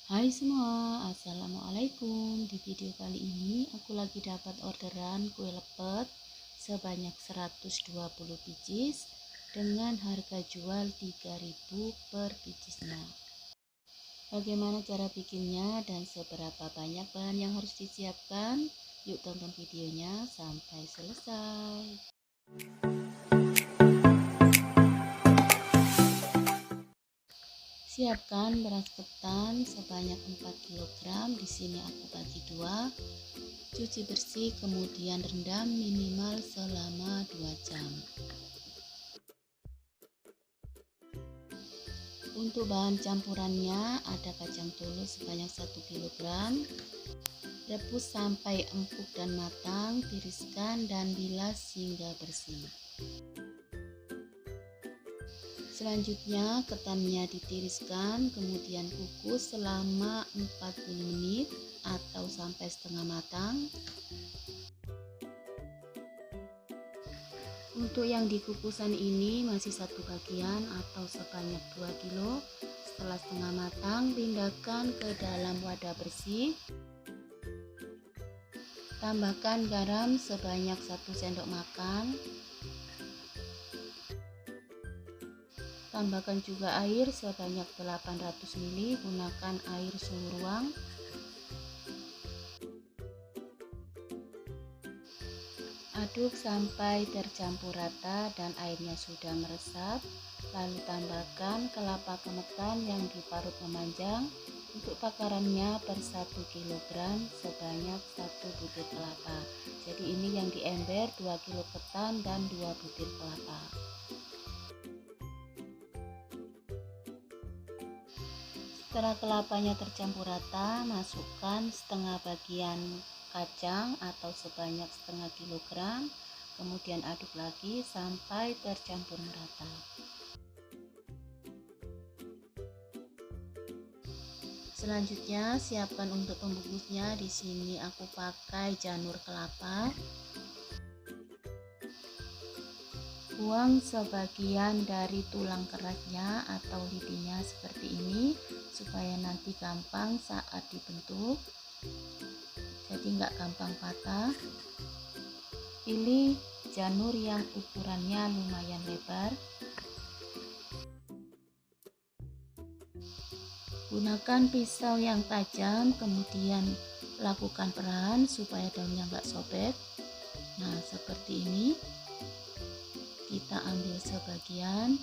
Hai semua, assalamualaikum. Di video kali ini aku lagi dapat orderan kue lepet sebanyak 120 pieces dengan harga jual 3.000 per piecesnya. Bagaimana cara bikinnya dan seberapa banyak bahan yang harus disiapkan? Yuk tonton videonya sampai selesai. Siapkan beras ketan sebanyak 4 kg. Di sini aku bagi dua. Cuci bersih kemudian rendam minimal selama 2 jam. Untuk bahan campurannya ada kacang tulus sebanyak 1 kg. Rebus sampai empuk dan matang, tiriskan dan bilas hingga bersih. Selanjutnya ketannya ditiriskan, kemudian kukus selama 40 menit atau sampai setengah matang. Untuk yang dikukusan ini masih satu bagian atau sebanyak 2 kilo. Setelah setengah matang, pindahkan ke dalam wadah bersih. Tambahkan garam sebanyak 1 sendok makan. Tambahkan juga air sebanyak 800 ml, gunakan air suhu ruang. Aduk sampai tercampur rata dan airnya sudah meresap. Lalu tambahkan kelapa kemetan yang diparut memanjang. Untuk takarannya per 1 kg sebanyak 1 butir kelapa. Jadi ini yang di ember 2 kg ketan dan 2 butir kelapa. Setelah kelapanya tercampur rata, masukkan setengah bagian kacang atau sebanyak setengah kilogram, kemudian aduk lagi sampai tercampur merata. Selanjutnya siapkan untuk pembungkusnya. Di sini aku pakai janur kelapa. Buang sebagian dari tulang kerasnya atau lidinya seperti ini supaya nanti gampang saat dibentuk, jadi nggak gampang patah. Pilih janur yang ukurannya lumayan lebar. Gunakan pisau yang tajam, kemudian lakukan perlahan supaya daunnya nggak sobek. Nah seperti ini. Kita ambil sebagian.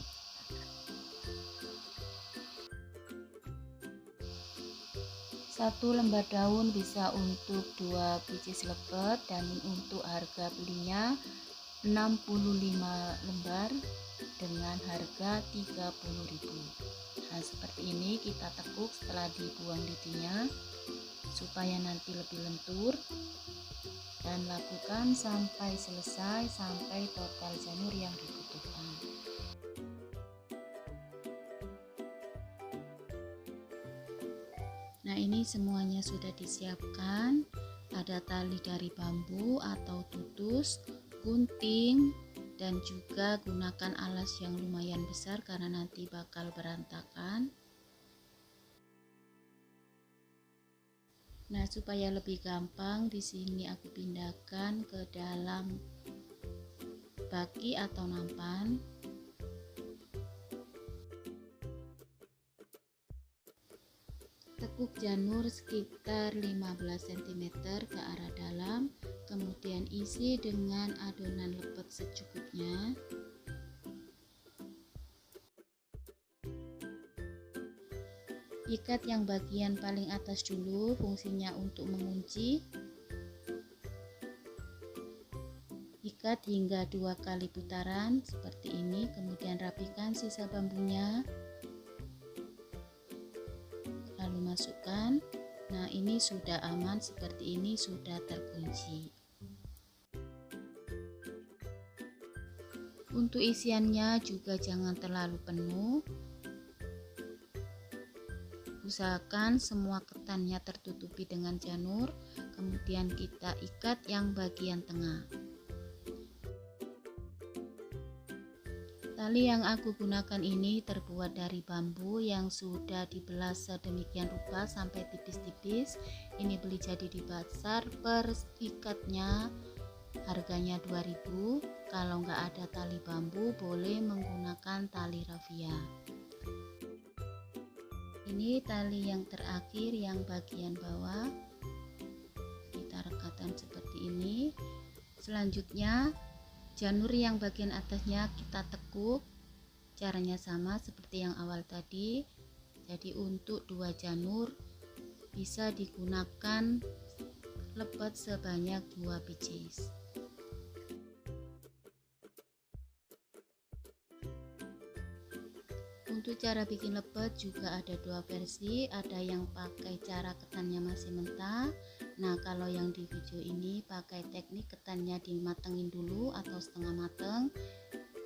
Satu lembar daun bisa untuk 2 pieces lepet dan untuk harga belinya 65 lembar dengan harga 30.000. Nah seperti ini kita tekuk setelah dibuang lidinya supaya nanti lebih lentur, dan lakukan sampai selesai, sampai total janur yang dibutuhkan. Nah ini semuanya sudah disiapkan. Ada tali dari bambu atau tutus, gunting, dan juga gunakan alas yang lumayan besar karena nanti bakal berantakan. Nah, supaya lebih gampang, di sini aku pindahkan ke dalam baki atau nampan. Tekuk janur sekitar 15 cm ke arah dalam, kemudian isi dengan adonan lepet secukupnya. Ikat yang bagian paling atas dulu, fungsinya untuk mengunci. Ikat hingga 2 kali putaran seperti ini, kemudian rapikan sisa bambunya. Lalu masukkan. Nah ini sudah aman, seperti ini sudah terkunci. Untuk isiannya juga jangan terlalu penuh. Usahakan semua ketannya tertutupi dengan janur, kemudian kita ikat yang bagian tengah. Tali yang aku gunakan ini terbuat dari bambu yang sudah dibelah sedemikian rupa sampai tipis-tipis. Ini beli jadi di pasar, per ikatnya harganya 2000. Kalau nggak ada tali bambu boleh menggunakan tali rafia. Ini tali yang terakhir yang bagian bawah, kita rekatkan seperti ini. Selanjutnya janur yang bagian atasnya kita tekuk, caranya sama seperti yang awal tadi. Jadi untuk 2 janur bisa digunakan lepet sebanyak 2 biji. Untuk cara bikin lepet juga ada 2 versi, ada yang pakai cara ketannya masih mentah. Nah, kalau yang di video ini pakai teknik ketannya dimatengin dulu atau setengah mateng.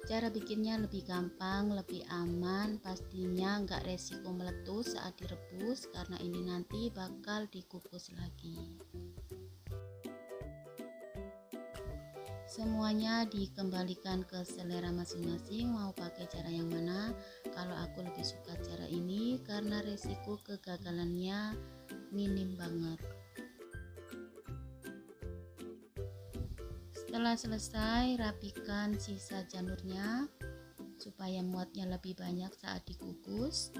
Cara bikinnya lebih gampang, lebih aman, pastinya nggak resiko meletus saat direbus karena ini nanti bakal dikukus lagi. Semuanya dikembalikan ke selera masing-masing, mau pakai cara yang mana. Kalau aku lebih suka cara ini karena resiko kegagalannya minim banget. Setelah selesai, rapikan sisa janurnya supaya muatnya lebih banyak saat dikukus.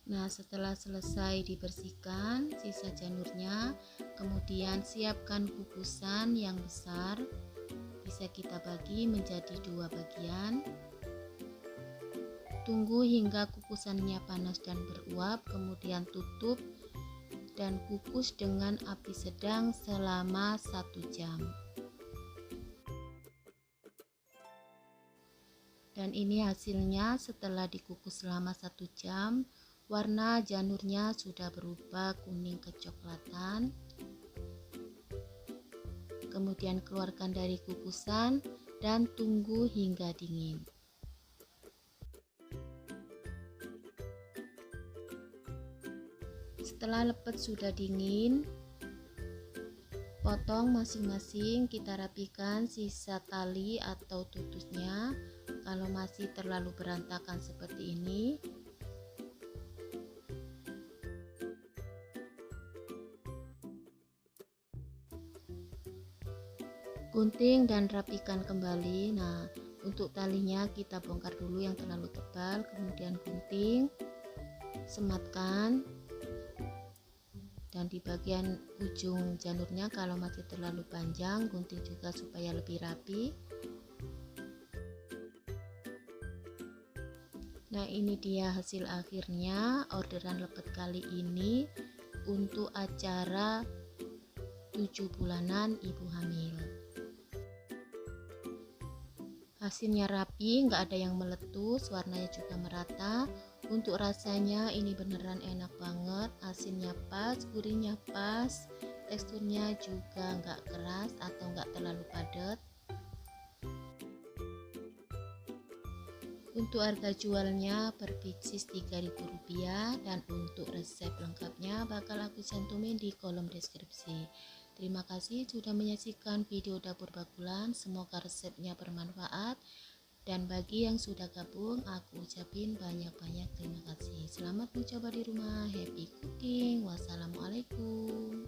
Nah, setelah selesai dibersihkan sisa janurnya, kemudian siapkan kukusan yang besar. Bisa kita bagi menjadi 2 bagian. Tunggu hingga kukusannya panas dan beruap, kemudian tutup dan kukus dengan api sedang selama 1 jam. Dan ini hasilnya setelah dikukus selama 1 jam. Warna janurnya sudah berubah kuning kecoklatan. Kemudian keluarkan dari kukusan dan tunggu hingga dingin. Setelah lepet sudah dingin, potong masing-masing, kita rapikan sisa tali atau tutusnya. Kalau masih terlalu berantakan seperti ini, gunting dan rapikan kembali. Nah, untuk talinya kita bongkar dulu yang terlalu tebal, kemudian gunting, sematkan, dan di bagian ujung janurnya kalau masih terlalu panjang, gunting juga supaya lebih rapi. Nah, ini dia hasil akhirnya orderan lepet kali ini untuk acara 7 bulanan ibu hamil. Hasilnya rapi, nggak ada yang meletus, warnanya juga merata. Untuk rasanya ini beneran enak banget, asinnya pas, gurihnya pas, teksturnya juga nggak keras atau nggak terlalu padat. Untuk harga jualnya per pieces Rp3.000 dan untuk resep lengkapnya bakal aku cantumin di kolom deskripsi. Terima kasih sudah menyaksikan video dapur bakulan, semoga resepnya bermanfaat. Dan bagi yang sudah gabung, aku ucapin banyak-banyak terima kasih. Selamat mencoba di rumah, happy cooking, wassalamualaikum.